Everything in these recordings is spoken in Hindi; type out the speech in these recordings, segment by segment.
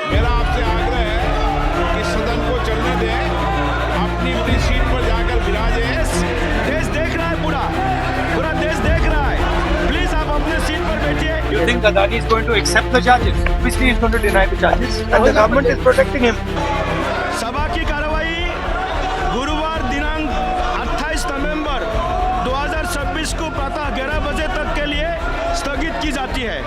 मेरा आपसे आग्रह है कि सदन को चलने दें, अपनी अपनी सीट पर जाकर विराजें। देश देख रहा है, पूरा देश देख रहा है। प्लीज आप अपने सीट पर बैठिए। You think Adani is going to accept the charges? Obviously, he's going to deny the charges, and the government is protecting him. सभा की कार्रवाई गुरुवार दिनांक 28 नवंबर 2026 को प्रातः 11 बजे तक के लिए स्थगित की जाती है।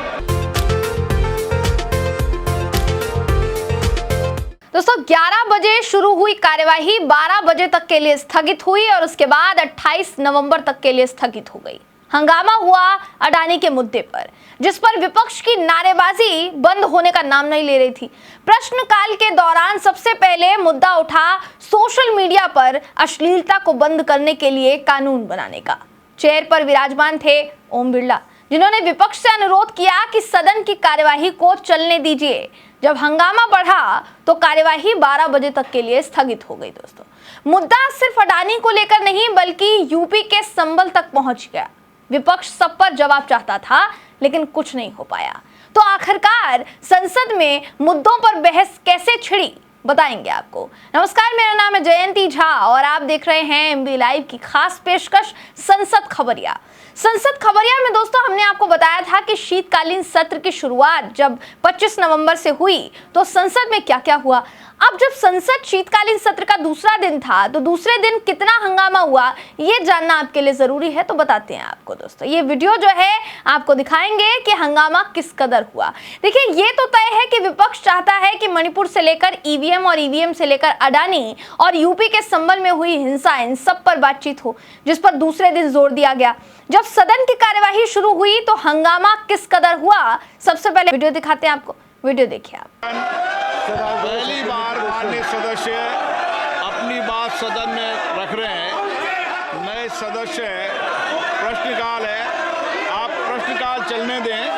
दोस्तों 11 बजे शुरू हुई कार्यवाही 12 बजे तक के लिए स्थगित हुई और उसके बाद 28 नवंबर तक के लिए स्थगित हो गई। हंगामा हुआ अडानी के मुद्दे पर, जिस पर विपक्ष की नारेबाजी बंद होने का नाम नहीं ले रही थी। प्रश्नकाल के दौरान सबसे पहले मुद्दा उठा सोशल मीडिया पर अश्लीलता को बंद करने के लिए कानून बनाने का। चेयर पर विराजमान थे ओम बिरला, जिन्होंने विपक्ष से अनुरोध किया कि सदन की कार्यवाही को चलने दीजिए। जब हंगामा बढ़ा तो कार्यवाही 12 बजे तक के लिए स्थगित हो गई। दोस्तों, मुद्दा सिर्फ अडानी को लेकर नहीं बल्कि यूपी के संबल तक पहुंच गया। विपक्ष सब पर जवाब चाहता था, लेकिन कुछ नहीं हो पाया। तो आखिरकार संसद में मुद्दों पर बहस कैसे छिड़ी, बताएंगे आपको। नमस्कार, मेरा नाम है जयंती झा और आप देख रहे हैं एमबी लाइव की खास पेशकश संसद खबरिया। संसद खबरिया में दोस्तों हमने आपको बताया था कि शीतकालीन सत्र की शुरुआत जब 25 नवंबर से हुई तो संसद में क्या क्या हुआ। अब जब संसद शीतकालीन सत्र का दूसरा दिन था तो दूसरे दिन कितना हंगामा हुआ, ये जानना आपके लिए जरूरी है। तो बताते हैं आपको दोस्तों, ये वीडियो जो है आपको दिखाएंगे कि हंगामा किस कदर हुआ। देखिए, ये तो तय है कि विपक्ष चाहता है कि मणिपुर से लेकर ईवीएम और ईवीएम से लेकर अडानी और यूपी के संबल में हुई हिंसा, इन सब पर बातचीत हो, जिस पर दूसरे दिन जोर दिया गया। जब सदन की कार्यवाही शुरू हुई तो हंगामा किस कदर हुआ, सबसे पहले वीडियो दिखाते हैं आपको। वीडियो देखिए आप। पहली बार माननीय सदस्य अपनी बात सदन में रख रहे हैं। नए सदस्य है, प्रश्नकाल है, आप प्रश्नकाल चलने दें।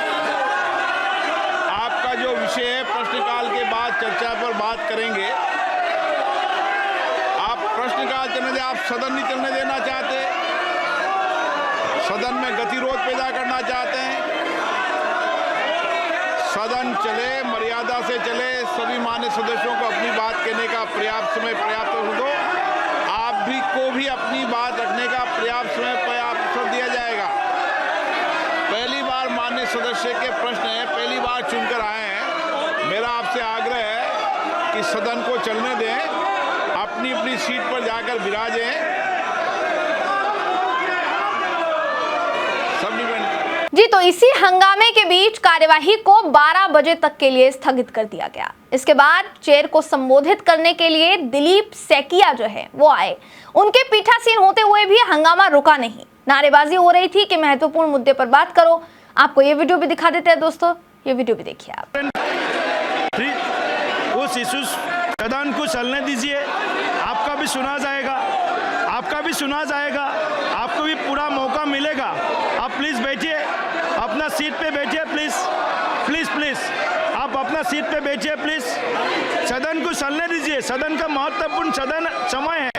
आपका जो विषय है प्रश्नकाल के बाद चर्चा पर बात करेंगे। आप प्रश्नकाल चलने दें। आप सदन नहीं चलने देना चाहते, सदन में गतिरोध पैदा करना चाहते हैं। सदन चले, मर्यादा से चले, सभी मान्य सदस्यों को अपनी बात कहने का पर्याप्त समय पर्याप्त दो। आप भी को भी अपनी बात रखने का पर्याप्त समय पर्याप्त दिया जाएगा। पहली बार मान्य सदस्य के प्रश्न है, पहली बार चुनकर आए हैं। मेरा आपसे आग्रह है कि सदन को चलने दें, अपनी अपनी सीट पर जाकर विराजें। जी, तो इसी हंगामे के बीच कार्यवाही को 12 बजे तक के लिए स्थगित कर दिया गया। इसके बाद चेयर को संबोधित करने के लिए दिलीप सैकिया जो है वो आए। उनके पीठासीन होते हुए भी हंगामा रुका नहीं। नारेबाजी हो रही थी कि महत्वपूर्ण मुद्दे पर बात करो। आपको ये वीडियो भी दिखा देते हैं दोस्तों, ये वीडियो भी देखिए आप। उस इशू सदन को चलने दीजिए, आपका भी सुना जाएगा, आपका भी सुना जाएगा, आपको भी पूरा मौका मिलेगा। आप प्लीज बैठिए, अपना सीट पे बैठिए, प्लीज प्लीज प्लीज आप अपना सीट पे बैठिए प्लीज। सदन को चलने दीजिए, सदन का महत्वपूर्ण सदन समय है।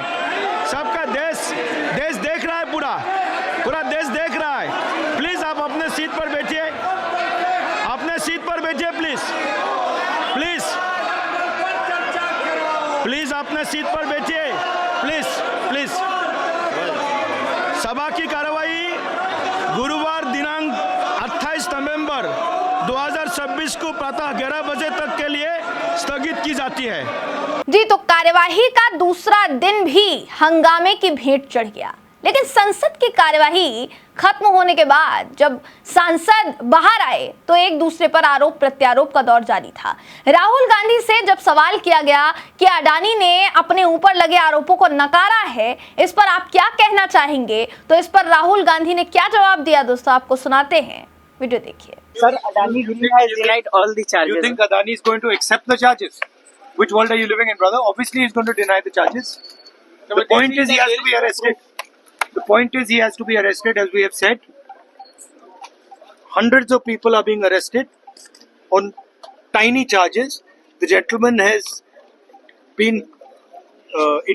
सबका देश देख रहा है, पूरा देश देख रहा है। प्लीज आप अपने सीट पर बैठिए, अपने सीट पर बैठिए प्लीज प्लीज प्लीज अपने सीट पर बैठिए प्लीज प्लीज। सभा की कार्रवाई गुरुवार दिनांक 28 नवंबर 2026 को प्रातः 11 बजे तक के लिए स्थगित की जाती है। जी, तो कार्यवाही का दूसरा दिन भी हंगामे की भेंट चढ़ गया। लेकिन संसद की कार्यवाही खत्म होने के बाद जब सांसद बाहर आए तो एक दूसरे पर आरोप प्रत्यारोप का दौर जारी था। राहुल गांधी से जब सवाल किया गया कि अडानी ने अपने ऊपर लगे आरोपों को नकारा है, इस पर आप क्या कहना चाहेंगे, तो इस पर राहुल गांधी ने क्या जवाब दिया दोस्तों, आपको सुनाते हैं। वीडियो देखिए। Sir, Adani has denied all the charges. You think Adani is going to accept the charges? Which world are you living in, brother? Obviously, he's going to deny the charges. The point is he has to be arrested. The point is he has to be arrested, as we have said. Hundreds of people are being arrested on tiny charges. The gentleman has been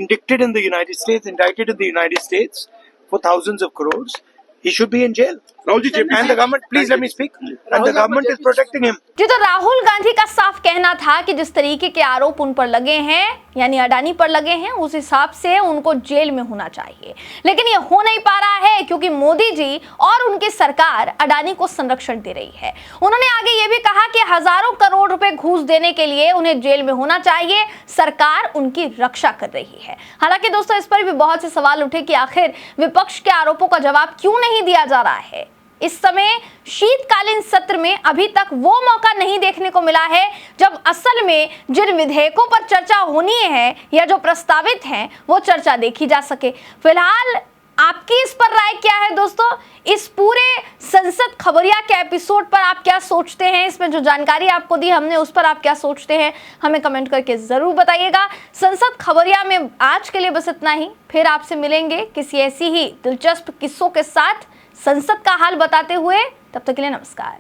indicted in the United States for thousands of crores. He should be in jail. And the government, please let me speak. And the government is protecting him. जी, तो राहुल गांधी का साफ कहना था कि जिस तरीके के आरोप उन पर लगे हैं, यानी अडानी पर लगे हैं, उस हिसाब से उनको जेल में होना चाहिए। लेकिन ये हो नहीं पा रहा है क्योंकि मोदी जी और उनकी सरकार अडानी को संरक्षण दे रही है। उन्होंने आगे ये भी कहा कि हजारों करोड़ रुपए घूस देने के लिए उन्हें जेल में होना चाहिए, सरकार उनकी रक्षा कर रही है। हालांकि दोस्तों, इस पर भी बहुत से सवाल उठे कि आखिर विपक्ष के आरोपों का जवाब क्यों नहीं दिया जा रहा है। इस समय शीतकालीन सत्र में अभी तक वो मौका नहीं देखने को मिला है जब असल में जिन विधेयकों पर चर्चा होनी है या जो प्रस्तावित हैं वो चर्चा देखी जा सके। फिलहाल आपकी इस पर राय क्या है दोस्तों? इस पूरे संसद खबरिया के एपिसोड पर आप क्या सोचते हैं? इसमें जो जानकारी आपको दी हमने उस पर आप क्या सोचते हैं, हमें कमेंट करके जरूर बताइएगा। संसद खबरिया में आज के लिए बस इतना ही। फिर आपसे मिलेंगे किसी ऐसी ही दिलचस्प किस्सों के साथ, संसद का हाल बताते हुए। तब तक के लिए नमस्कार।